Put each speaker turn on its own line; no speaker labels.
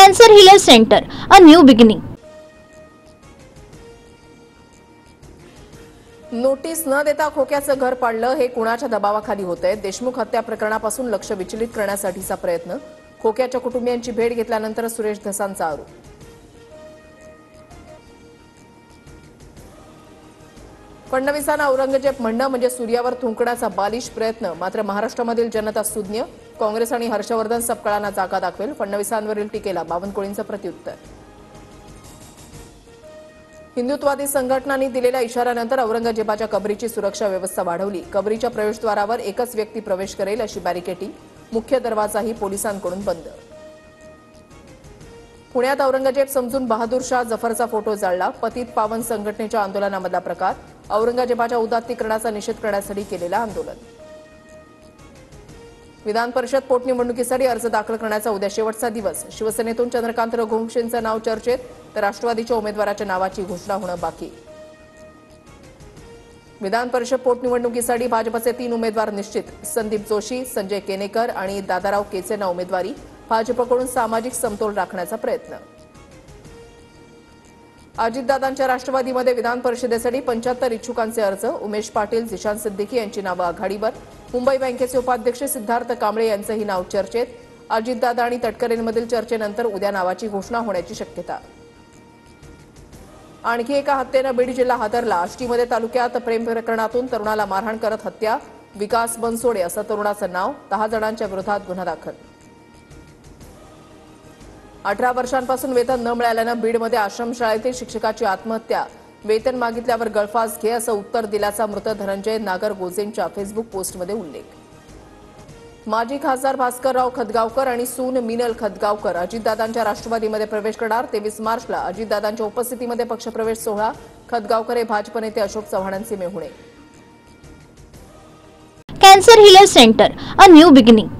Cancer Healer Center, a new beginning.
Notice न देता खोक्याचं घर पाडलं हे कुणाच्या दबावाखाली होतंय? देशमुख हत्या प्रकरणापासून लक्ष विचलित करण्यासाठीचा प्रयत्न. खोक्याच्या कुटुंबियांची भेट घेतल्यानंतर सुरेश धसांचा आरोप. फडणवीसांना औरंगजेब म्हणणं म्हणजे सूर्यावर थुंकण्याचा बालिश प्रयत्न. मात्र महाराष्ट्रामधील जनता सुज्ञ. काँग्रेस आणि हर्षवर्धन सपकाळांना जागा दाखवेल. फडणवीसांवरील टीकेला बावनकुळेंचं प्रत्युत्तर. हिंदुत्ववादी संघटनांनी दिलेल्या इशाऱ्यानंतर औरंगजेबाच्या कबरीची सुरक्षा व्यवस्था वाढवली. कबरीच्या प्रवेशद्वारावर एकच व्यक्ती प्रवेश करेल अशी बॅरिकेडिंग. मुख्य दरवाजाही पोलिसांकडून बंद. पुण्यात औरंगजेब समजून बहादूर शाह जफरचा फोटो जाळला. पतित पावन संघटनेच्या आंदोलनामधला प्रकार. औरंगजेबाच्या उदात्तीकरणाचा निषेध करण्यासाठी केलेलं आंदोलन. विधान परिषद पोटनिवडणुकीसाठी अर्ज दाखल करण्याचा उद्या शेवटचा दिवस. शिवसेनेतून चंद्रकांत रघुवंशींचं नाव चर्चेत, तर राष्ट्रवादीच्या उमेदवाराच्या नावाची घोषणा होणं बाकी. विधान परिषद पोटनिवडणुकीसाठी भाजपचे 3 उमेदवार निश्चित. संदीप जोशी, संजय केनेकर आणि दादाराव केचेंना उमेदवारी. भाजपकडून सामाजिक समतोल राखण्याचा प्रयत्न. अजितदादांच्या राष्ट्रवादीमध्ये विधान परिषदेसाठी 75 इच्छुकांचे अर्ज. उमेश पाटील, जिशान सिद्दीकी यांची नावं आघाडीवर. मुंबई बँकेचे उपाध्यक्ष सिद्धार्थ कांबळे यांचंही नाव चर्चेत. अजितदादा आणि तटकरेंमधील चर्चेनंतर उद्या नावाची घोषणा होण्याची शक्यता. आणखी एका हत्येनं बीड जिल्हा हादरला. आष्टीमध्ये तालुक्यात प्रेम प्रकरणातून तरुणाला मारहाण करत हत्या. विकास बनसोडे असं तरुणाचं नाव. 10 जणांच्या विरोधात गुन्हा दाखल. 18 वर्षांपासून वेतन न मिळाल्यानं बीडमध्ये आश्रमशाळेतील शिक्षकाची आत्महत्या. वेतन मागितल्यावर गळफास घे असं उत्तर दिल्याचा मृत धनंजय नागरगोजेंच्या फेसबुक पोस्टमध्ये उल्लेख. माजी खासदार भास्करराव खतगावकर आणि सून मिनल खतगावकर अजितदादांच्या राष्ट्रवादीमध्ये प्रवेश करणार. 23 मार्चला अजितदादांच्या उपस्थितीमध्ये पक्षप्रवेश सोहळा. खतगावकर हे भाजप नेते Ashok चव्हाणांचे मेहुणे.
Cancer Healer Center, a new beginning.